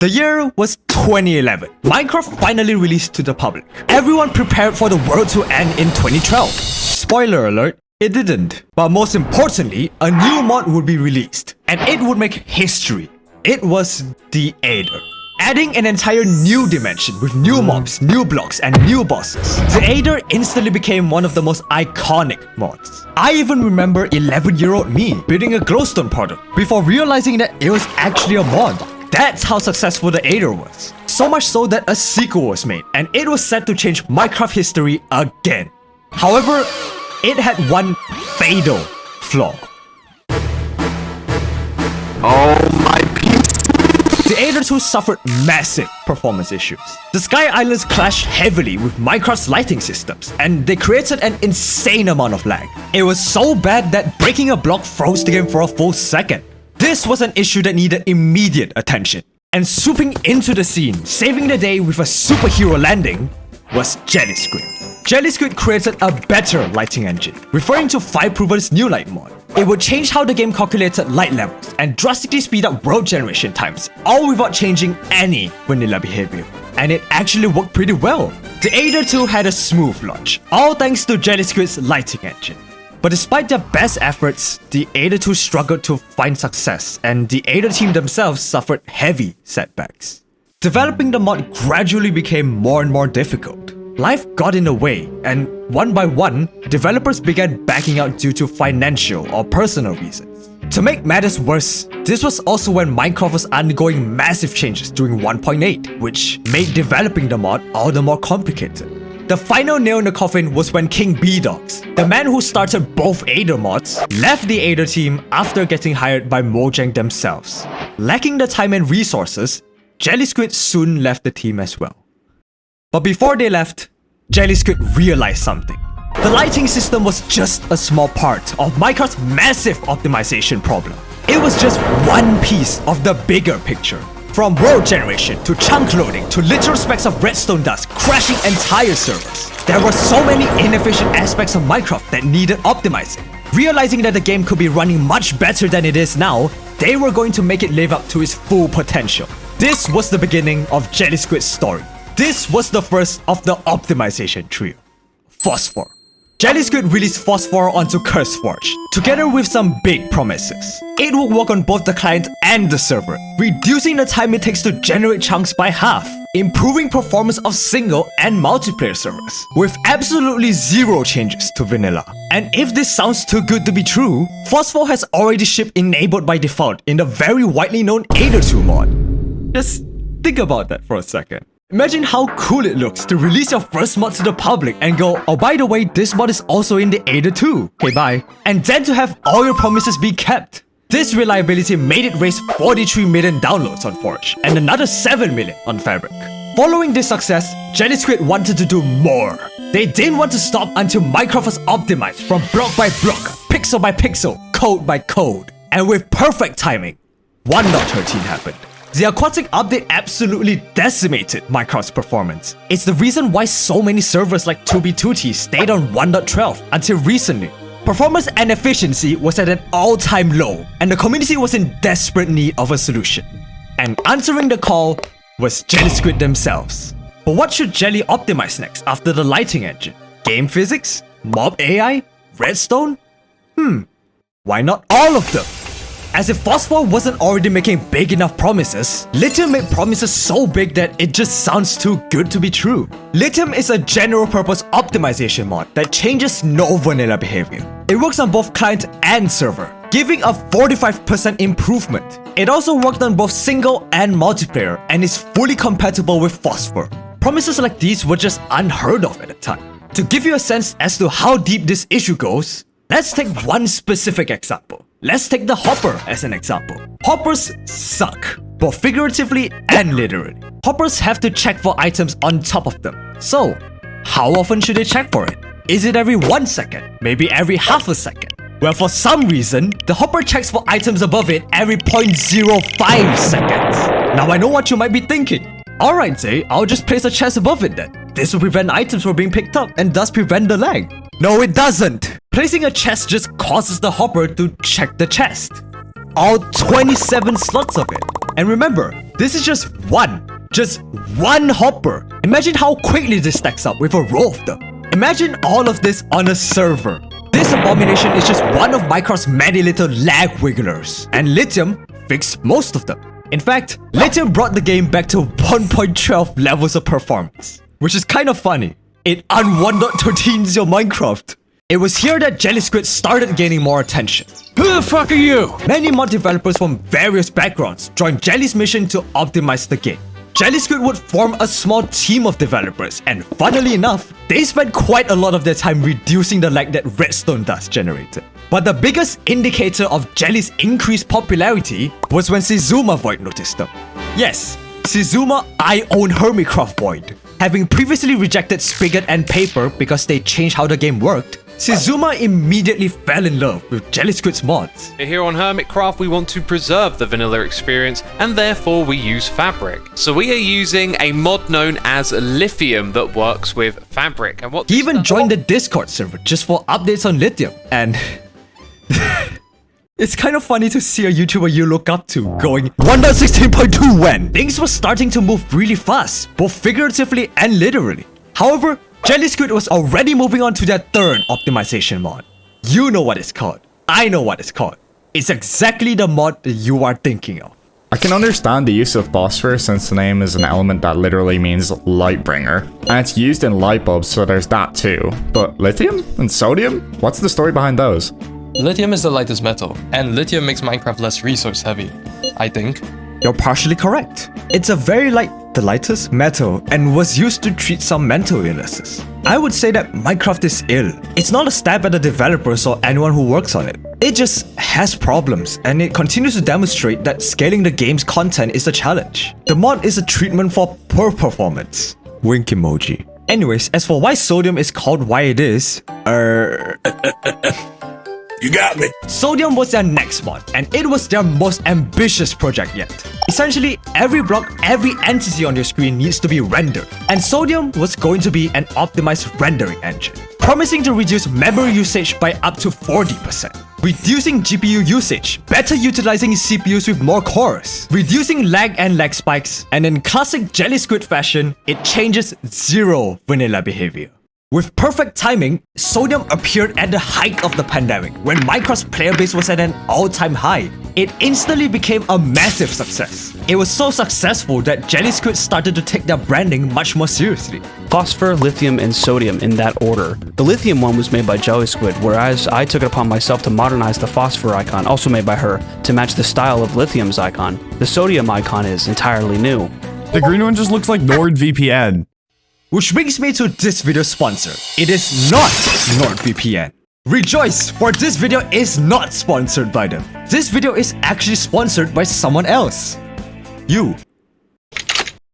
The year was 2011. Minecraft finally released to the public. Everyone prepared for the world to end in 2012. Spoiler alert, it didn't. But most importantly, a new mod would be released, and it would make history. It was the Aether. Adding an entire new dimension with new mobs, new blocks, and new bosses. The Aether instantly became one of the most iconic mods. I even remember 11-year-old me building a glowstone portal before realizing that it was actually a mod. That's how successful the Aether was. So much so that a sequel was made, and it was set to change Minecraft history again. However, it had one fatal flaw. Oh my penis. The Aether 2 suffered massive performance issues. The Sky Islands clashed heavily with Minecraft's lighting systems, and they created an insane amount of lag. It was so bad that breaking a block froze the game for a full second. This was an issue that needed immediate attention. And swooping into the scene, saving the day with a superhero landing, was Jelly Squid. Jelly Squid created a better lighting engine, referring to Fireproven's new light mod. It would change how the game calculated light levels and drastically speed up world generation times, all without changing any vanilla behavior. And it actually worked pretty well. The Aether 2 had a smooth launch, all thanks to Jelly Squid's lighting engine. But despite their best efforts, the Aether 2 struggled to find success, and the Aether team themselves suffered heavy setbacks. Developing the mod gradually became more and more difficult. Life got in the way, and one by one, developers began backing out due to financial or personal reasons. To make matters worse, this was also when Minecraft was undergoing massive changes during 1.8, which made developing the mod all the more complicated. The final nail in the coffin was when King B-Dogs, the man who started both Aether mods, left the Aether team after getting hired by Mojang themselves. Lacking the time and resources, Jelly Squid soon left the team as well. But before they left, Jelly Squid realized something. The lighting system was just a small part of Minecraft's massive optimization problem. It was just one piece of the bigger picture. From world generation to chunk loading to literal specks of redstone dust crashing entire servers. There were so many inefficient aspects of Minecraft that needed optimizing. Realizing that the game could be running much better than it is now, they were going to make it live up to its full potential. This was the beginning of Jelly Squid's story. This was the first of the optimization trio. Phosphor. Jelly Squid released Phosphor onto CurseForge, together with some big promises. It will work on both the client and the server, reducing the time it takes to generate chunks by half, improving performance of single and multiplayer servers, with absolutely zero changes to vanilla. And if this sounds too good to be true, Phosphor has already shipped enabled by default in the very widely known Aether 2 mod. Just think about that for a second. Imagine how cool it looks to release your first mod to the public and go, oh by the way, this mod is also in the Aether 2. Okay, bye. And then to have all your promises be kept. This reliability made it raise 43 million downloads on Forge and another 7 million on Fabric. Following this success, Jelly Squid wanted to do more. They didn't want to stop until Minecraft was optimized from block by block, pixel by pixel, code by code. And with perfect timing, 1.13 happened. The Aquatic update absolutely decimated Minecraft's performance. It's the reason why so many servers like 2B2T stayed on 1.12 until recently. Performance and efficiency was at an all-time low, and the community was in desperate need of a solution. And answering the call was Jelly Squid themselves. But what should Jelly optimize next after the lighting engine? Game physics? Mob AI? Redstone? Why not all of them? As if Phosphor wasn't already making big enough promises, Lithium made promises so big that it just sounds too good to be true. Lithium is a general-purpose optimization mod that changes no vanilla behavior. It works on both client and server, giving a 45% improvement. It also worked on both single and multiplayer and is fully compatible with Phosphor. Promises like these were just unheard of at the time. To give you a sense as to how deep this issue goes, let's take one specific example. Let's take the hopper as an example. Hoppers suck, both figuratively and literally. Hoppers have to check for items on top of them. So, how often should they check for it? Is it every 1 second? Maybe every half a second? Well, for some reason, the hopper checks for items above it every 0.05 seconds. Now I know what you might be thinking. Alright Zay, I'll just place a chest above it then. This will prevent items from being picked up and thus prevent the lag. No, it doesn't. Placing a chest just causes the hopper to check the chest. All 27 slots of it. And remember, this is just one hopper. Imagine how quickly this stacks up with a row of them. Imagine all of this on a server. This abomination is just one of Minecraft's many little lag wigglers, and Lithium fixed most of them. In fact, Lithium brought the game back to 1.12 levels of performance, which is kind of funny. It un-1.13's your Minecraft. It was here that Jelly Squid started gaining more attention. Who the fuck are you? Many mod developers from various backgrounds joined Jelly's mission to optimize the game. Jelly Squid would form a small team of developers, and funnily enough, they spent quite a lot of their time reducing the lag that redstone dust generated. But the biggest indicator of Jelly's increased popularity was when Sizuma Void noticed them. Yes, Sizuma I own Hermitcraft Void. Having previously rejected Spigot and Paper because they changed how the game worked, Sizuma immediately fell in love with Jelly Squid's mods. Here on Hermitcraft, we want to preserve the vanilla experience, and therefore we use Fabric. So we are using a mod known as Lithium that works with Fabric. And what he even joined the Discord server just for updates on Lithium, and it's kind of funny to see a YouTuber you look up to going 1.16.2 when things were starting to move really fast, both figuratively and literally. However, Jelly Squid was already moving on to their third optimization mod. You know what it's called. I know what it's called. It's exactly the mod that you are thinking of. I can understand the use of phosphor since the name is an element that literally means light bringer. And it's used in light bulbs, so there's that too. But lithium and sodium? What's the story behind those? Lithium is the lightest metal, and lithium makes Minecraft less resource heavy, I think. You're partially correct. It's the lightest metal and was used to treat some mental illnesses. I would say that Minecraft is ill. It's not a stab at the developers or anyone who works on it. It just has problems, and it continues to demonstrate that scaling the game's content is a challenge. The mod is a treatment for poor performance. Wink emoji. Anyways, as for why sodium is called why it is, You got me. Sodium was their next mod, and it was their most ambitious project yet. Essentially, every block, every entity on your screen needs to be rendered, and Sodium was going to be an optimized rendering engine, promising to reduce memory usage by up to 40%, reducing GPU usage, better utilizing CPUs with more cores, reducing lag and lag spikes, and in classic Jelly Squid fashion, it changes zero vanilla behavior. With perfect timing, Sodium appeared at the height of the pandemic when Minecraft's player base was at an all-time high. It instantly became a massive success. It was so successful that Jelly Squid started to take their branding much more seriously. Phosphor, lithium, and sodium in that order. The lithium one was made by Jelly Squid, whereas I took it upon myself to modernize the phosphor icon, also made by her, to match the style of lithium's icon. The sodium icon is entirely new. The green one just looks like NordVPN. Which brings me to this video's sponsor. It is not NordVPN. Rejoice, for this video is not sponsored by them. This video is actually sponsored by someone else. You.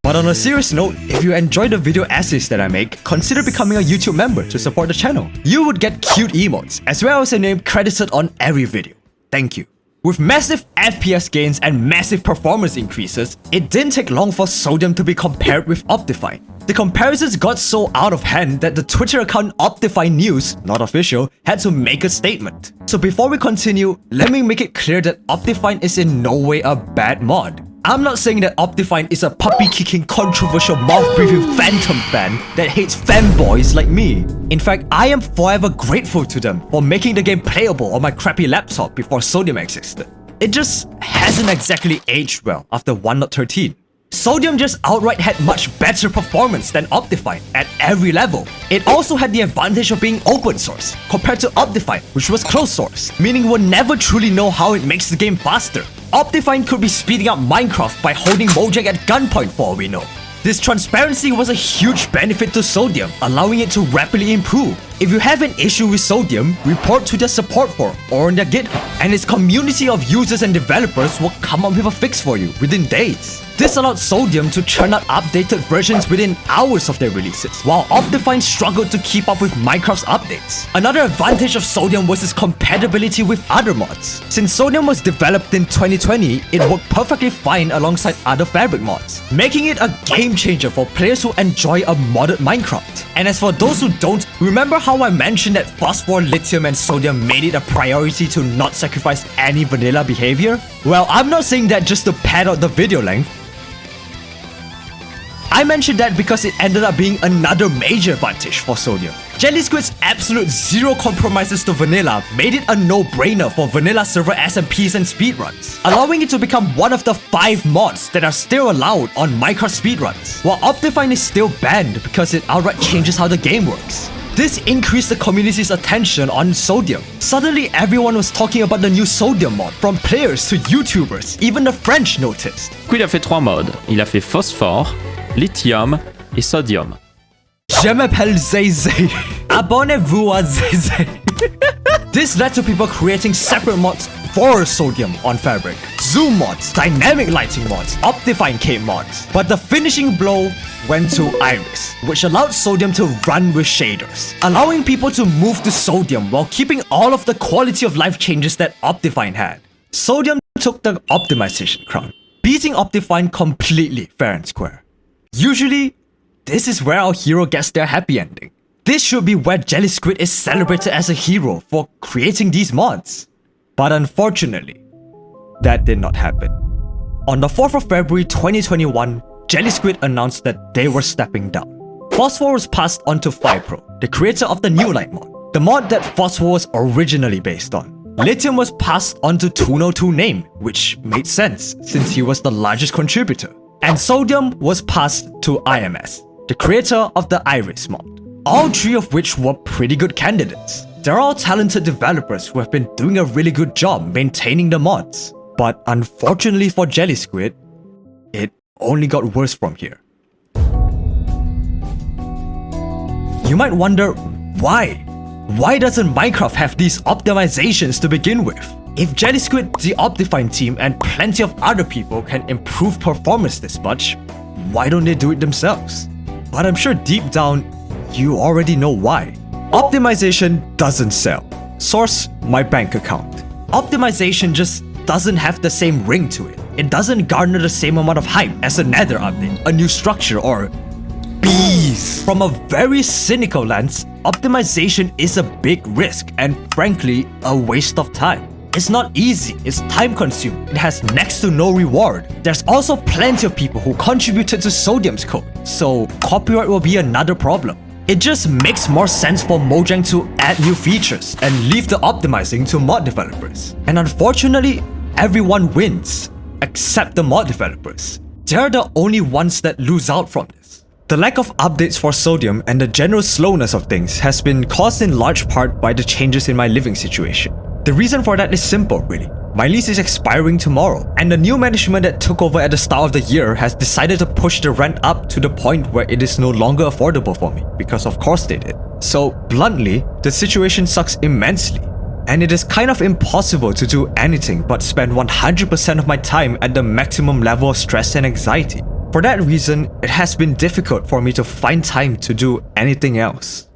But on a serious note, if you enjoy the video essays that I make, consider becoming a YouTube member to support the channel. You would get cute emotes, as well as a name credited on every video. Thank you. With massive FPS gains and massive performance increases, it didn't take long for Sodium to be compared with Optifine. The comparisons got so out of hand that the Twitter account Optifine News, not official, had to make a statement. So before we continue, let me make it clear that Optifine is in no way a bad mod. I'm not saying that Optifine is a puppy-kicking, controversial, mouth-breathing phantom fan that hates fanboys like me. In fact, I am forever grateful to them for making the game playable on my crappy laptop before Sodium existed. It just hasn't exactly aged well after 1.13. Sodium just outright had much better performance than Optifine at every level. It also had the advantage of being open source, compared to Optifine, which was closed source, meaning we'll never truly know how it makes the game faster. Optifine could be speeding up Minecraft by holding Mojang at gunpoint for all we know. This transparency was a huge benefit to Sodium, allowing it to rapidly improve. If you have an issue with Sodium, report to their support forum or on their GitHub, and its community of users and developers will come up with a fix for you within days. This allowed Sodium to churn out updated versions within hours of their releases, while Optifine struggled to keep up with Minecraft's updates. Another advantage of Sodium was its compatibility with other mods. Since Sodium was developed in 2020, it worked perfectly fine alongside other Fabric mods, making it a game changer for players who enjoy a modded Minecraft. And as for those who don't, remember how I mentioned that phosphor, lithium, and sodium made it a priority to not sacrifice any vanilla behavior? Well, I'm not saying that just to pad out the video length. I mentioned that because it ended up being another major advantage for sodium. Jelly Squid's absolute zero compromises to vanilla made it a no-brainer for vanilla server SMPs and speedruns, allowing it to become one of the 5 mods that are still allowed on Minecraft speedruns, while Optifine is still banned because it outright changes how the game works. This increased the community's attention on sodium. Suddenly everyone was talking about the new sodium mod, from players to YouTubers, even the French noticed. Il a fait 3 modes. Il a fait phosphore, lithium et sodium. Je m'appelle XayXay. Abonnez-vous à XayXay. This led to people creating separate mods for sodium on Fabric. Zoom mods, dynamic lighting mods, Optifine cape mods. But the finishing blow went to Iris, which allowed sodium to run with shaders, allowing people to move to sodium while keeping all of the quality of life changes that Optifine had. Sodium took the optimization crown, beating Optifine completely fair and square. Usually, this is where our hero gets their happy ending. This should be where Jelly Squid is celebrated as a hero for creating these mods. But unfortunately, that did not happen. On the 4th of February 2021, Jelly Squid announced that they were stepping down. Phosphor was passed on to Fipro, the creator of the New Light mod, the mod that Phosphor was originally based on. Lithium was passed on to 202 Name, which made sense since he was the largest contributor. And Sodium was passed to IMS, the creator of the Iris mod. All 3 of which were pretty good candidates. They're all talented developers who have been doing a really good job maintaining the mods. But unfortunately for Jelly Squid, it only got worse from here. You might wonder, why? Why doesn't Minecraft have these optimizations to begin with? If Jelly Squid, the Optifine team, and plenty of other people can improve performance this much, why don't they do it themselves? But I'm sure deep down, you already know why. Optimization doesn't sell. Source, my bank account. Optimization just doesn't have the same ring to it. It doesn't garner the same amount of hype as a Nether update, a new structure, or bees. From a very cynical lens, optimization is a big risk and frankly, a waste of time. It's not easy, it's time consuming, it has next to no reward. There's also plenty of people who contributed to Sodium's code, so copyright will be another problem. It just makes more sense for Mojang to add new features and leave the optimizing to mod developers. And unfortunately, everyone wins, except the mod developers. They're the only ones that lose out from this. The lack of updates for Sodium and the general slowness of things has been caused in large part by the changes in my living situation. The reason for that is simple, really. My lease is expiring tomorrow, and the new management that took over at the start of the year has decided to push the rent up to the point where it is no longer affordable for me, because of course they did. So, bluntly, the situation sucks immensely, and it is kind of impossible to do anything but spend 100% of my time at the maximum level of stress and anxiety. For that reason, it has been difficult for me to find time to do anything else.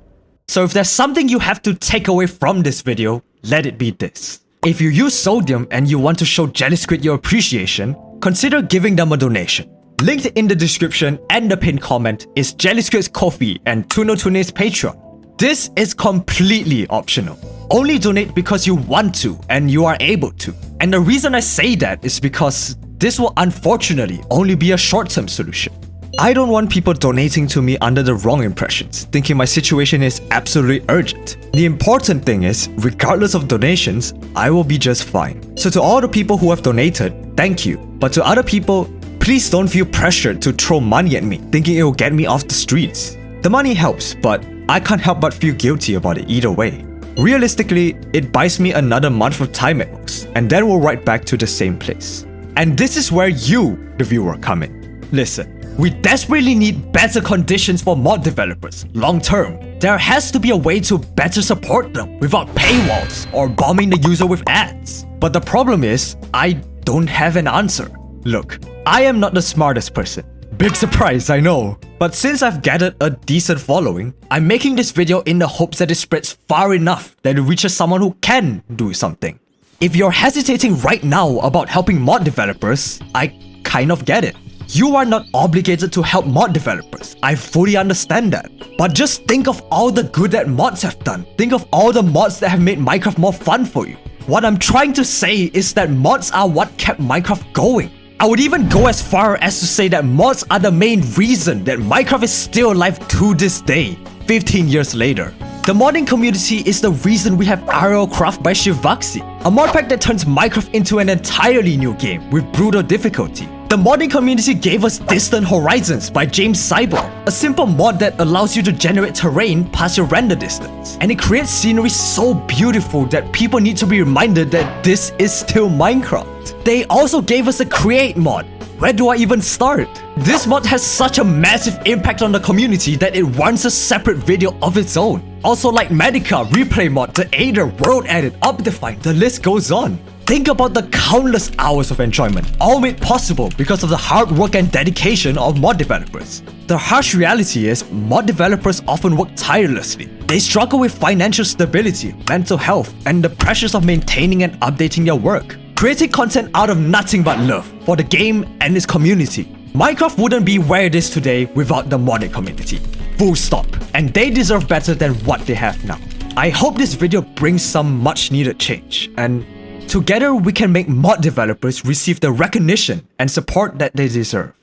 So if there's something you have to take away from this video, let it be this. If you use Sodium and you want to show Jelly Squid your appreciation, consider giving them a donation. Linked in the description and the pinned comment is Jelly Squid's Ko-fi and Tune's Patreon. This is completely optional. Only donate because you want to and you are able to. And the reason I say that is because this will unfortunately only be a short-term solution. I don't want people donating to me under the wrong impressions, thinking my situation is absolutely urgent. The important thing is, regardless of donations, I will be just fine. So to all the people who have donated, thank you. But to other people, please don't feel pressured to throw money at me, thinking it will get me off the streets. The money helps, but I can't help but feel guilty about it either way. Realistically, it buys me another month of time at most, and then we're right back to the same place. And this is where you, the viewer, come in. Listen. We desperately need better conditions for mod developers, long term. There has to be a way to better support them without paywalls or bombing the user with ads. But the problem is, I don't have an answer. Look, I am not the smartest person. Big surprise, I know. But since I've gathered a decent following, I'm making this video in the hopes that it spreads far enough that it reaches someone who can do something. If you're hesitating right now about helping mod developers, I kind of get it. You are not obligated to help mod developers. I fully understand that. But just think of all the good that mods have done. Think of all the mods that have made Minecraft more fun for you. What I'm trying to say is that mods are what kept Minecraft going. I would even go as far as to say that mods are the main reason that Minecraft is still alive to this day, 15 years later. The modding community is the reason we have RLCraft by Shivaxi, a mod pack that turns Minecraft into an entirely new game with brutal difficulty. The modding community gave us Distant Horizons by James Cyborg, a simple mod that allows you to generate terrain past your render distance. And it creates scenery so beautiful that people need to be reminded that this is still Minecraft. They also gave us a Create mod. Where do I even start? This mod has such a massive impact on the community that it warrants a separate video of its own. Also like Medica, Replay mod, The Aider, World Edit, Optifine, the list goes on. Think about the countless hours of enjoyment, all made possible because of the hard work and dedication of mod developers. The harsh reality is, mod developers often work tirelessly. They struggle with financial stability, mental health, and the pressures of maintaining and updating their work. Creating content out of nothing but love for the game and its community. Minecraft wouldn't be where it is today without the modding community. Full stop. And they deserve better than what they have now. I hope this video brings some much needed change, and together we can make mod developers receive the recognition and support that they deserve.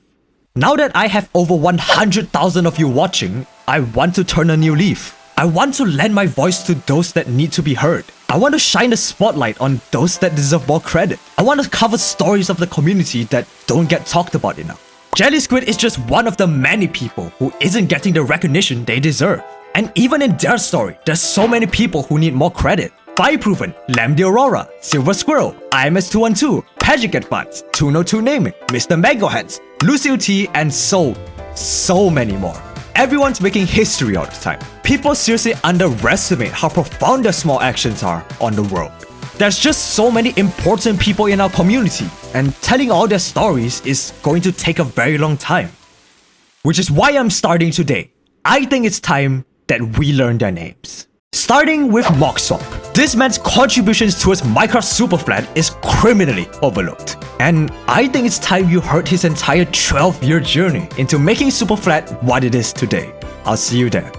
Now that I have over 100,000 of you watching, I want to turn a new leaf. I want to lend my voice to those that need to be heard. I want to shine the spotlight on those that deserve more credit. I want to cover stories of the community that don't get talked about enough. Jelly Squid is just one of the many people who isn't getting the recognition they deserve. And even in their story, there's so many people who need more credit. Fireproven, Lamb the Aurora, Silver Squirrel, IMS212, Pagic Advance, 202 Naming, Mr. Mango Hands, Lucille T, and so many more. Everyone's making history all the time. People seriously underestimate how profound their small actions are on the world. There's just so many important people in our community, and telling all their stories is going to take a very long time. Which is why I'm starting today. I think it's time that we learn their names. Starting with Moxswamp. This man's contributions towards Minecraft Superflat is criminally overlooked. And I think it's time you heard his entire 12-year journey into making Superflat what it is today. I'll see you there.